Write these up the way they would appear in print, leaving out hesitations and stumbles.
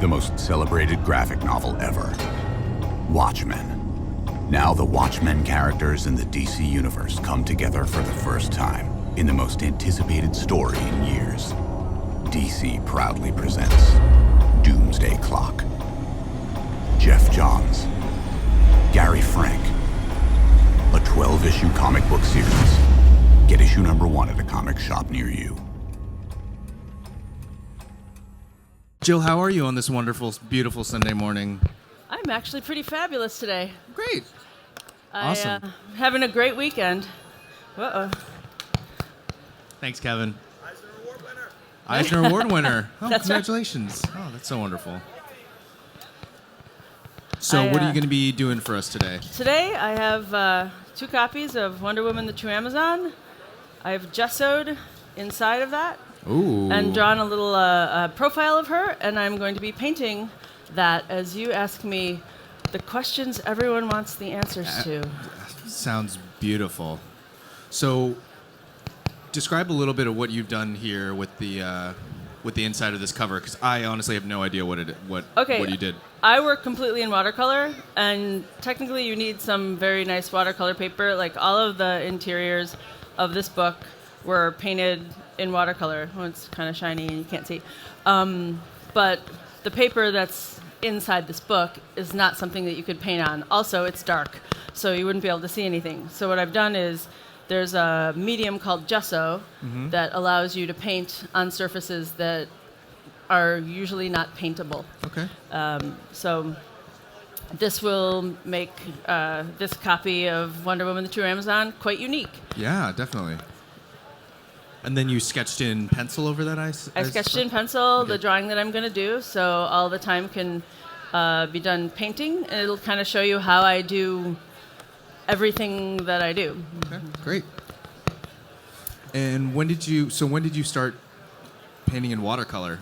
the most celebrated graphic novel ever, Watchmen. Now the Watchmen characters in the DC universe come together for the first time in the most anticipated story in years. DC proudly presents Doomsday Clock. Jeff Johns, Gary Frank, a 12-issue comic book series. Get issue number 1 at a comic shop near you. Jill, how are you on this wonderful, beautiful Sunday morning? I'm actually pretty fabulous today. Great. Awesome. Having a great weekend. Uh-oh. Thanks, Kevin. Eisner Award winner. Eisner Award winner. Oh, That's congratulations. Right. Oh, that's so wonderful. So what are you going to be doing for us today? Today I have 2 copies of Wonder Woman, the True Amazon. I've gessoed inside of that. Ooh. And drawn a little profile of her, and I'm going to be painting that as you ask me the questions everyone wants the answers to. Sounds beautiful. So, describe a little bit of what you've done here with the inside of this cover, because I honestly have no idea what you did. I work completely in watercolor, and technically you need some very nice watercolor paper. Like all of the interiors of this book were painted in watercolor. Oh, it's kind of shiny and you can't see. But the paper that's inside this book is not something that you could paint on. Also, it's dark, so you wouldn't be able to see anything. So what I've done is there's a medium called gesso that allows you to paint on surfaces that are usually not paintable. Okay. So this will make this copy of Wonder Woman, the True Amazon quite unique. Yeah, definitely. And then you sketched in pencil over that ice? I sketched in pencil the drawing that I'm going to do, so all the time can be done painting, and it'll kind of show you how I do everything that I do. Okay, great. And when did you start painting in watercolor?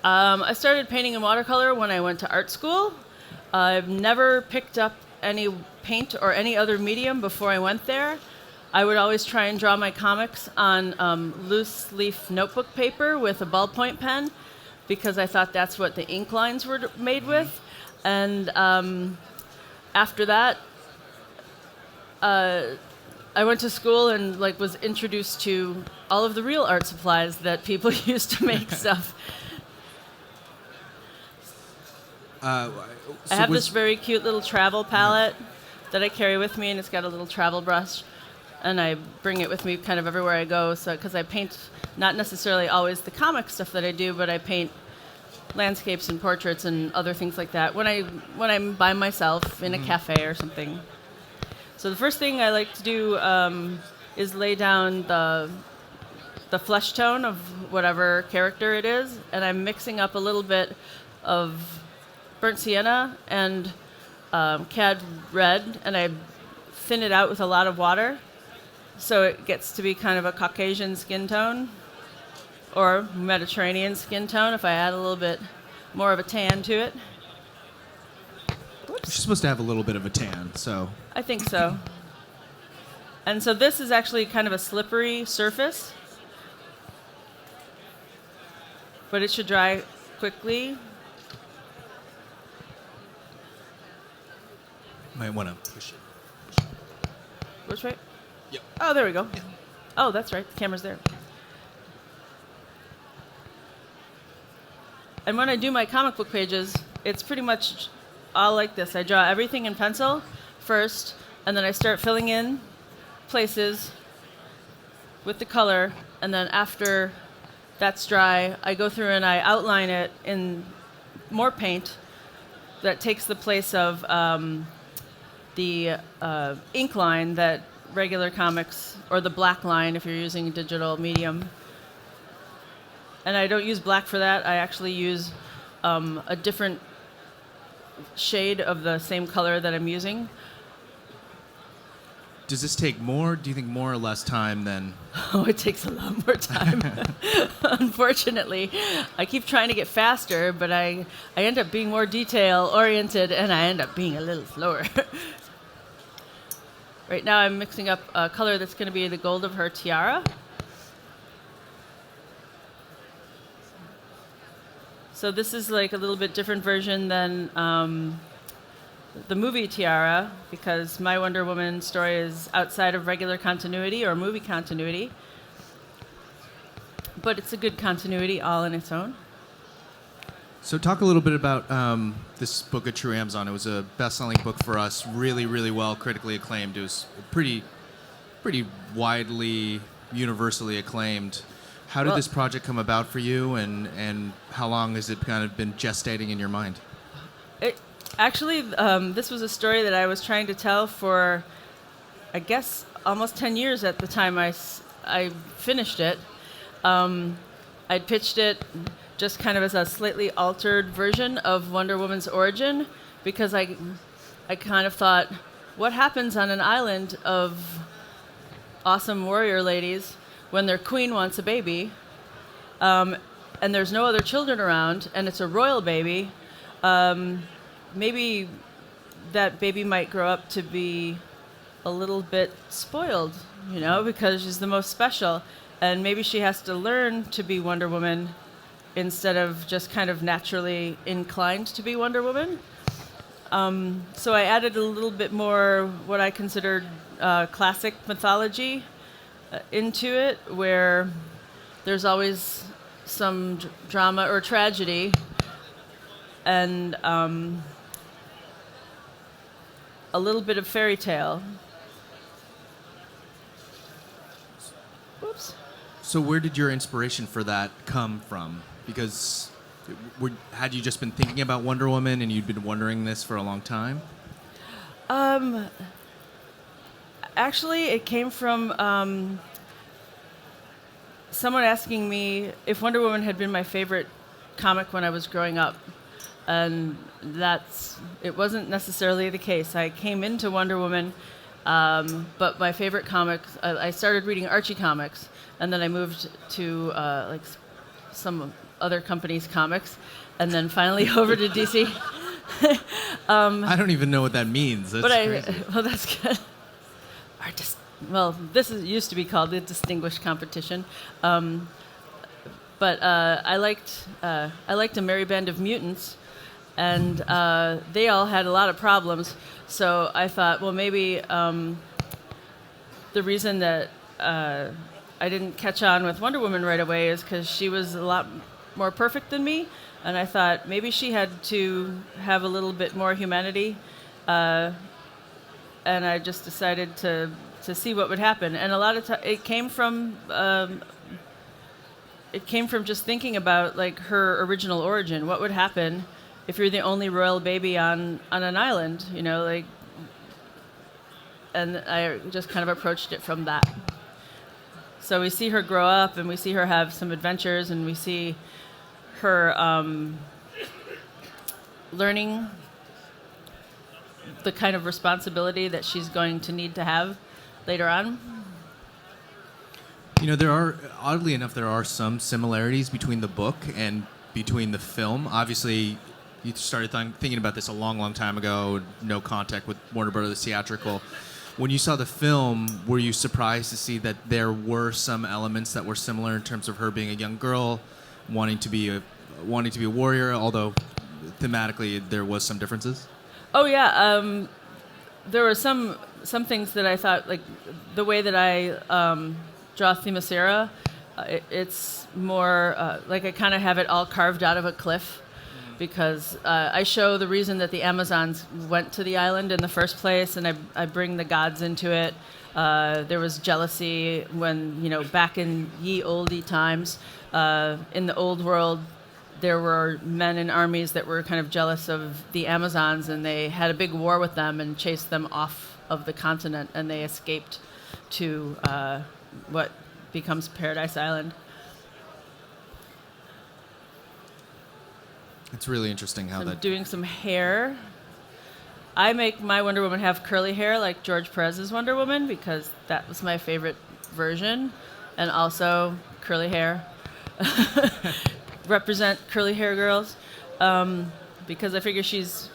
I started painting in watercolor when I went to art school. I've never picked up any paint or any other medium before I went there. I would always try and draw my comics on loose leaf notebook paper with a ballpoint pen because I thought that's what the ink lines were made with. And after that, I went to school and was introduced to all of the real art supplies that people used to make stuff. I have this very cute little travel palette that I carry with me, and it's got a little travel brush. And I bring it with me kind of everywhere I go, because I paint not necessarily always the comic stuff that I do, but I paint landscapes and portraits and other things like that when I'm by myself in a cafe or something. So the first thing I like to do is lay down the flesh tone of whatever character it is, and I'm mixing up a little bit of burnt sienna and cad red, and I thin it out with a lot of water. So it gets to be kind of a Caucasian skin tone or Mediterranean skin tone if I add a little bit more of a tan to it. You're supposed to have a little bit of a tan, so. I think so. And so this is actually kind of a slippery surface, but it should dry quickly. Might want to push it. Which way? Yep. Oh, there we go. Yeah. Oh, that's right. The camera's there. And when I do my comic book pages, it's pretty much all like this. I draw everything in pencil first, and then I start filling in places with the color, and then after that's dry, I go through and I outline it in more paint that takes the place of the ink line that regular comics, or the black line if you're using digital medium. And I don't use black for that. I actually use a different shade of the same color that I'm using. Does this take more, do you think, more or less time than? Oh, it takes a lot more time. Unfortunately. I keep trying to get faster, but I end up being more detail-oriented, and I end up being a little slower. Right now I'm mixing up a color that's going to be the gold of her tiara. So this is like a little bit different version than the movie Tiara, because my Wonder Woman story is outside of regular continuity or movie continuity. But it's a good continuity all on its own. So talk a little bit about this book at True Amazon. It was a best-selling book for us, really, really well critically acclaimed. It was pretty widely, universally acclaimed. How did this project come about for you, and how long has it kind of been gestating in your mind? Actually, this was a story that I was trying to tell for, I guess, almost 10 years at the time I finished it. I'd pitched it just kind of as a slightly altered version of Wonder Woman's origin, because I kind of thought, what happens on an island of awesome warrior ladies when their queen wants a baby, and there's no other children around, and it's a royal baby? Maybe that baby might grow up to be a little bit spoiled, because she's the most special, and maybe she has to learn to be Wonder Woman instead of just kind of naturally inclined to be Wonder Woman. So I added a little bit more what I considered classic mythology into it, where there's always some drama or tragedy, and a little bit of fairy tale. Whoops. So where did your inspiration for that come from? Because had you just been thinking about Wonder Woman and you'd been wondering this for a long time? Actually, it came from someone asking me if Wonder Woman had been my favorite comic when I was growing up. And it wasn't necessarily the case. I came into Wonder Woman, but my favorite comics, I started reading Archie comics, and then I moved to some other company's comics, and then finally over to DC. I don't even know what that means. That's crazy. Well, that's good. This used to be called the Distinguished Competition. But I liked A Merry Band of Mutants, and they all had a lot of problems. So I thought, well, maybe the reason that I didn't catch on with Wonder Woman right away is because she was a lot more perfect than me, and I thought maybe she had to have a little bit more humanity, and I just decided to see what would happen. And a lot of time it came from just thinking about like her original origin. What would happen if you're the only royal baby on an island? And I just kind of approached it from that. So we see her grow up, and we see her have some adventures, and we see her learning the kind of responsibility that she's going to need to have later on. Oddly enough, there are some similarities between the book and between the film. Obviously, you started thinking about this a long, long time ago, no contact with Warner Brothers theatrical. When you saw the film, were you surprised to see that there were some elements that were similar in terms of her being a young girl, wanting to be a warrior, although thematically there was some differences? Oh yeah, there were some things that I thought, like the way that I draw Themyscira, it's more like I kind of have it all carved out of a cliff, because I show the reason that the Amazons went to the island in the first place, and I bring the gods into it. There was jealousy when, back in ye olde times, in the old world, there were men in armies that were kind of jealous of the Amazons, and they had a big war with them and chased them off of the continent, and they escaped to what becomes Paradise Island. It's really interesting how that... Doing some hair. I make my Wonder Woman have curly hair like George Perez's Wonder Woman, because that was my favorite version, and also curly hair. Represent curly hair girls, because I figure she's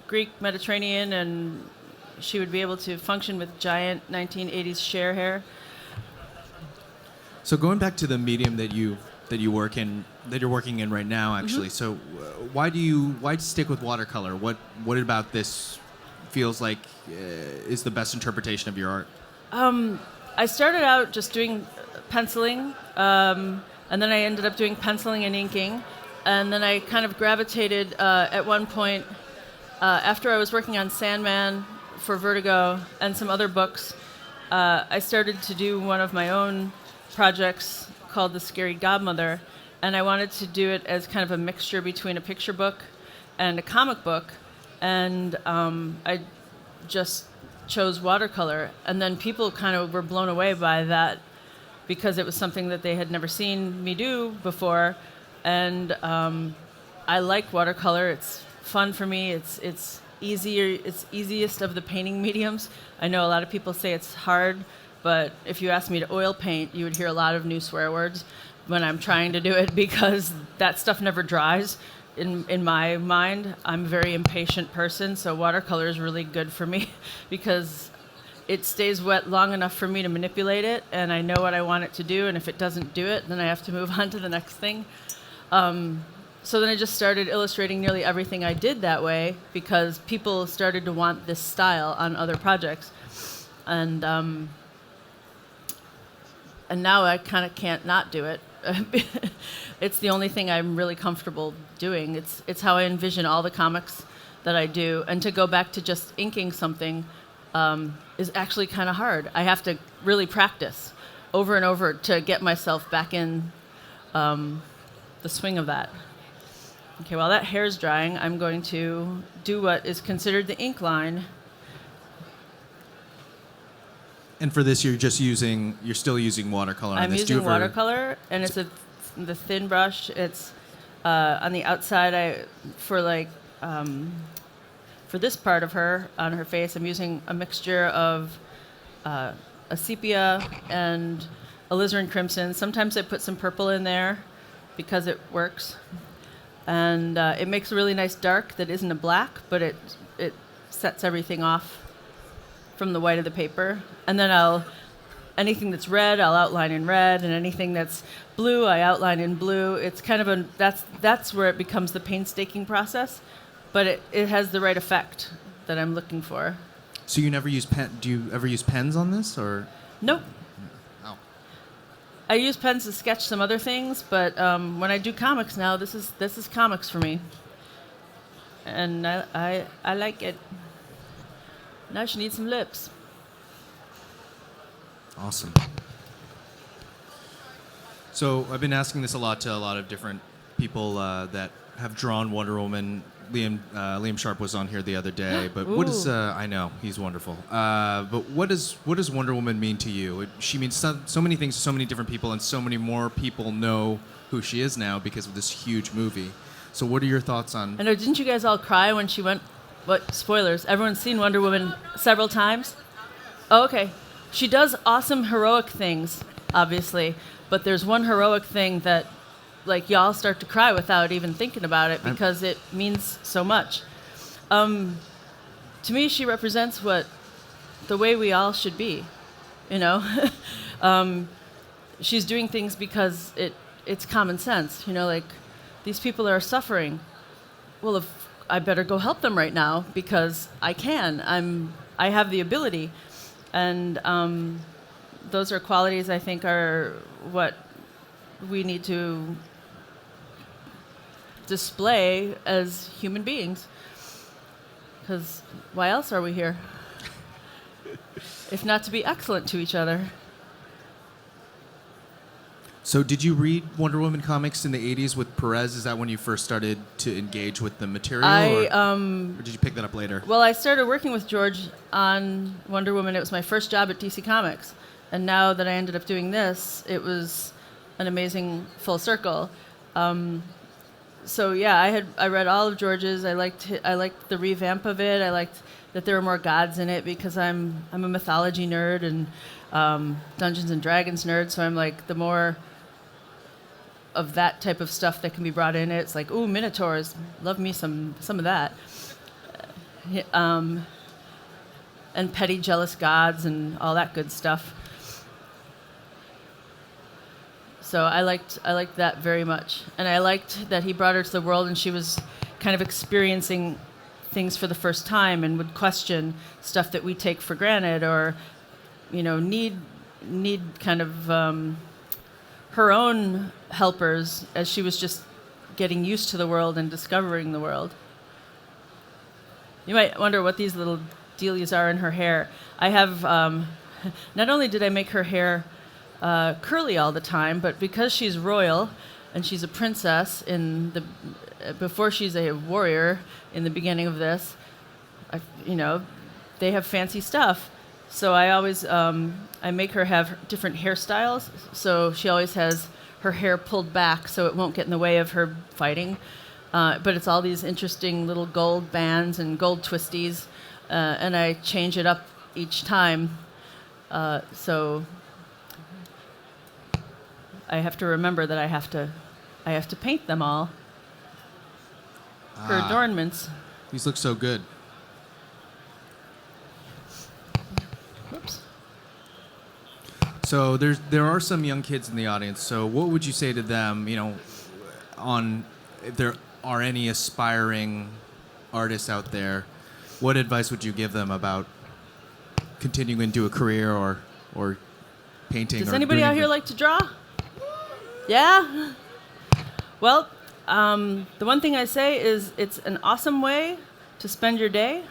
Greek Mediterranean, and she would be able to function with giant 1980s Cher hair. So going back to the medium that you work in, that you're working in right now, actually. So why stick with watercolor? What about this feels like is the best interpretation of your art? I started out just doing penciling, and then I ended up doing penciling and inking, and then I kind of gravitated at one point after I was working on Sandman for Vertigo and some other books. I started to do one of my own projects called The Scary Godmother, and I wanted to do it as kind of a mixture between a picture book and a comic book, and I just chose watercolor, and then people kind of were blown away by that because it was something that they had never seen me do before, and I like watercolor. It's fun for me. It's easier. It's easiest of the painting mediums. I know a lot of people say it's hard, but if you ask me to oil paint, you would hear a lot of new swear words when I'm trying to do it because that stuff never dries. In my mind, I'm a very impatient person, so watercolor is really good for me because it stays wet long enough for me to manipulate it, and I know what I want it to do, and if it doesn't do it, then I have to move on to the next thing. So then I just started illustrating nearly everything I did that way because people started to want this style on other projects. And now I kind of can't not do it. It's the only thing I'm really comfortable doing. It's how I envision all the comics that I do. And to go back to just inking something is actually kind of hard. I have to really practice over and over to get myself back in the swing of that. Okay, while that hair's drying, I'm going to do what is considered the ink line. And for this, you're still using watercolor on I'm this. using watercolor, and it's the thin brush. It's on the outside. For this part of her on her face, I'm using a mixture of a sepia and alizarin crimson. Sometimes I put some purple in there because it works. And it makes a really nice dark that isn't a black, but it sets everything off from the white of the paper. And then anything that's red, I'll outline in red, and anything that's blue, I outline in blue. It's kind of that's where it becomes the painstaking process, but it has the right effect that I'm looking for. So you never use pen? Do you ever use pens on this, or? Nope. Oh. I use pens to sketch some other things, but when I do comics now, this is comics for me, and I like it. Now she needs some lips. Awesome. So I've been asking this a lot to a lot of different people that have drawn Wonder Woman. Liam Sharp was on here the other day, but what is I know he's wonderful. But what does Wonder Woman mean to you? She means so many things to so many different people, and so many more people know who she is now because of this huge movie. So what are your thoughts on? I know. Didn't you guys all cry when she went? What spoilers? Everyone's seen Wonder Woman several times. Oh, okay. She does awesome heroic things, obviously, but there's one heroic thing that, like, y'all start to cry without even thinking about it because it means so much. To me, she represents the way we all should be, you know? She's doing things because it's common sense, you know, like, these people are suffering. Well, if I better go help them right now because I can. I have the ability. And those are qualities I think are what we need to display as human beings. Because why else are we here? If not to be excellent to each other. So did you read Wonder Woman comics in the 80s with Perez? Is that when you first started to engage with the material? Or did you pick that up later? Well, I started working with George on Wonder Woman. It was my first job at DC Comics. And now that I ended up doing this, it was an amazing full circle. So yeah, I read all of George's. I liked the revamp of it. I liked that there were more gods in it because I'm a mythology nerd and Dungeons and Dragons nerd. So I'm like, the more of that type of stuff that can be brought in, it's like, ooh, minotaurs, love me some of that. And petty jealous gods and all that good stuff. So I liked that very much, and I liked that he brought her to the world, and she was kind of experiencing things for the first time, and would question stuff that we take for granted, or need kind of her own helpers as she was just getting used to the world and discovering the world. You might wonder what these little dealies are in her hair. I have not only did I make her hair curly all the time, but because she's royal and she's a princess before she's a warrior in the beginning of this, they have fancy stuff. So I always I make her have different hairstyles. So she always has her hair pulled back so it won't get in the way of her fighting. But it's all these interesting little gold bands and gold twisties, and I change it up each time. So I have to remember that I have to paint them all for adornments. These look so good. Whoops. So there are some young kids in the audience. So what would you say to them? If there are any aspiring artists out there, what advice would you give them about continuing into a career or painting? Does anybody out here like to draw? Yeah? Well, the one thing I say is it's an awesome way to spend your day.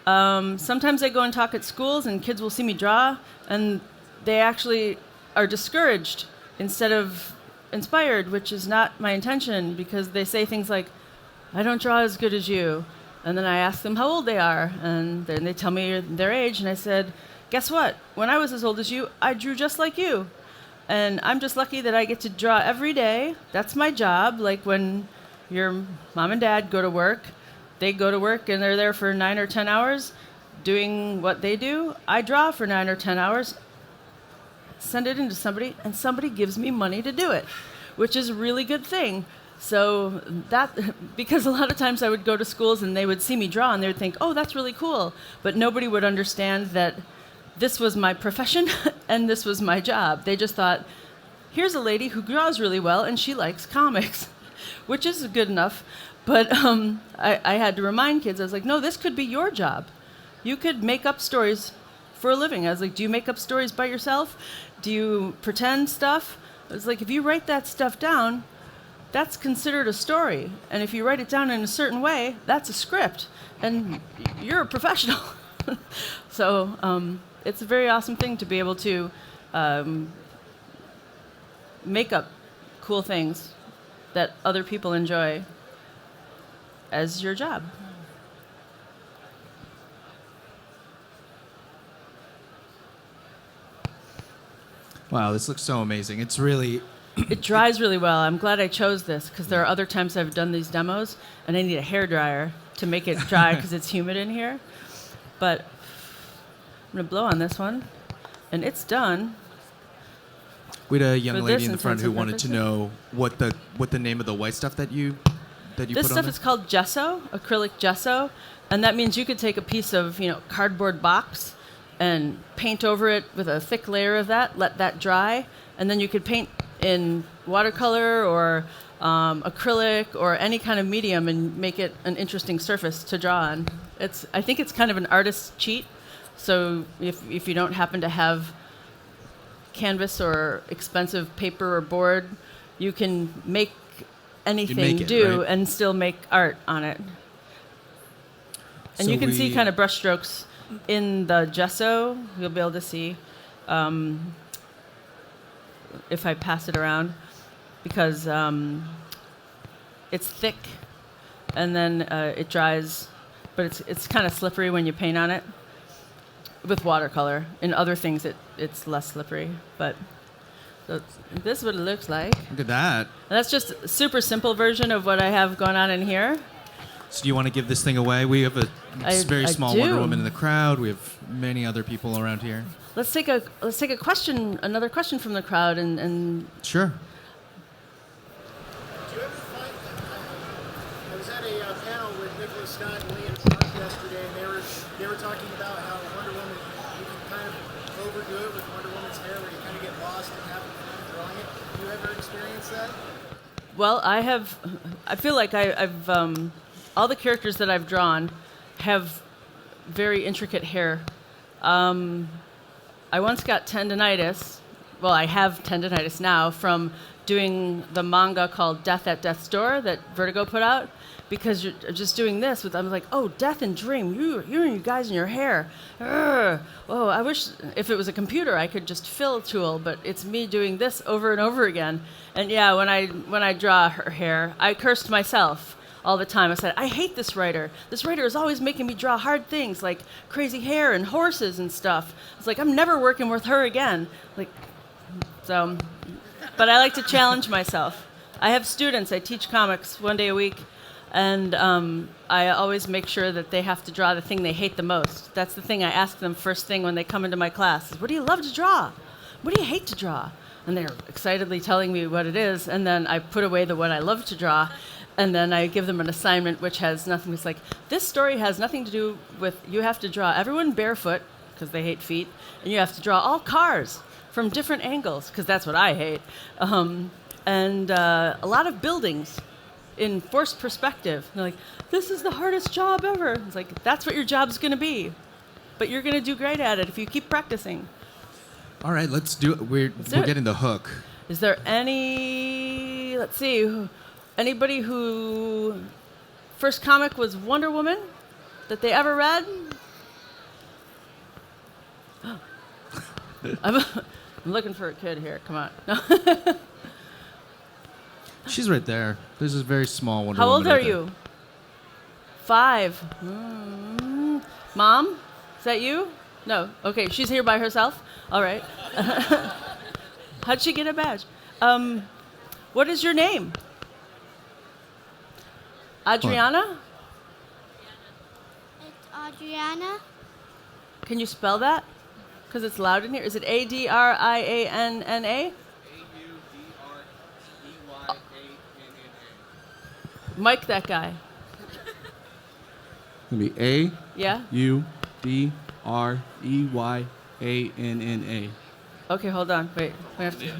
Sometimes I go and talk at schools, and kids will see me draw, and they actually are discouraged instead of inspired, which is not my intention, because they say things like, I don't draw as good as you. And then I ask them how old they are, and then they tell me their age, and I said, guess what? When I was as old as you, I drew just like you. And I'm just lucky that I get to draw every day. That's my job. Like when your mom and dad go to work, they go to work and they're there for 9 or 10 hours doing what they do. I draw for 9 or 10 hours, send it into somebody, and somebody gives me money to do it, which is a really good thing. So because a lot of times I would go to schools and they would see me draw and they would think, oh, that's really cool. But nobody would understand that this was my profession and this was my job. They just thought, here's a lady who draws really well and she likes comics, which is good enough. But I had to remind kids, I was like, no, this could be your job. You could make up stories for a living. I was like, do you make up stories by yourself? Do you pretend stuff? I was like, if you write that stuff down, that's considered a story. And if you write it down in a certain way, that's a script. And you're a professional. So it's a very awesome thing to be able to make up cool things that other people enjoy as your job. Wow, this looks so amazing. It's really... It dries really well. I'm glad I chose this because there are other times I've done these demos and I need a hairdryer to make it dry because it's humid in here. But I'm going to blow on this one, and it's done. We had a young lady in the front who wanted to know what the name of the white stuff that you put on there? This stuff is called gesso, acrylic gesso, and that means you could take a piece of cardboard box and paint over it with a thick layer of that, let that dry, and then you could paint in watercolor or acrylic or any kind of medium and make it an interesting surface to draw on. I think it's kind of an artist's cheat. So if you don't happen to have canvas or expensive paper or board, you can make anything and still make art on it. And so you can see kind of brush strokes in the gesso. You'll be able to see if I pass it around, because it's thick and then it dries, but it's kind of slippery when you paint on it with watercolor. In other things it's less slippery, but so this is what it looks like. Look at that. And that's just a super simple version of what I have going on in here. So do you want to give this thing away? We have a very small Wonder Woman in the crowd. We have many other people around here. Let's take a question, another question from the crowd, and sure. Do you ever find? I was at a panel with Nicholas Scott and Lee and Clark yesterday, and they were talking about how Wonder Woman, you can kind of overdo it with Wonder Woman's hair, where you kind of get lost in having to drawing it. Have you ever experienced that? Well, I have. I feel like I've all the characters that I've drawn have very intricate hair. I once got tendinitis. Well, I have tendinitis now from doing the manga called Death at Death's Door that Vertigo put out, because you're just doing this with, I'm like, oh, Death and Dream, you and you guys in your hair. Urgh. Oh, I wish if it was a computer I could just fill a tool, but it's me doing this over and over again. And yeah, when I draw her hair, I cursed myself all the time. I said, I hate this writer. This writer is always making me draw hard things like crazy hair and horses and stuff. It's like, I'm never working with her again. Like, so, but I like to challenge myself. I have students, I teach comics 1 day a week, and I always make sure that they have to draw the thing they hate the most. That's the thing I ask them first thing when they come into my class is, what do you love to draw? What do you hate to draw? And they're excitedly telling me what it is, and then I put away the what I love to draw, and then I give them an assignment which has nothing. It's like, this story has nothing to do with, you have to draw everyone barefoot, because they hate feet, and you have to draw all cars from different angles, because that's what I hate, and a lot of buildings in forced perspective. And they're like, this is the hardest job ever. It's like, that's what your job's going to be, but you're going to do great at it if you keep practicing. All right, let's do it. We're getting the hook. Is there any, let's see, anybody who first comic was Wonder Woman that they ever read? I'm looking for a kid here. Come on. She's right there. There's a very small Wonder How Woman. old are right there. you? 5. Mom? Is that you? No. Okay, she's here by herself? All right. How'd she get a badge? What is your name? Adriana? It's Adriana. Can you spell that? Because it's loud in here. Is it Adrianna? Mike, that guy. It's going to be A. Yeah? Udreyana. Okay, hold on. Wait. We have to.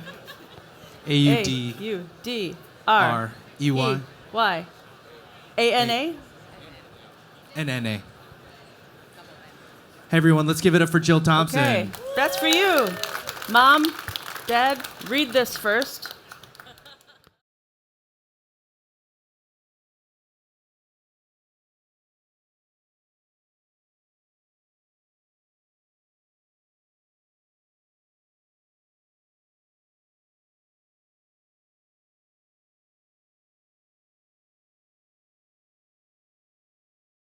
AUDREY. Y. ANA? NNA. Hey everyone, let's give it up for Jill Thompson. Okay, that's for you. Mom, Dad, read this first.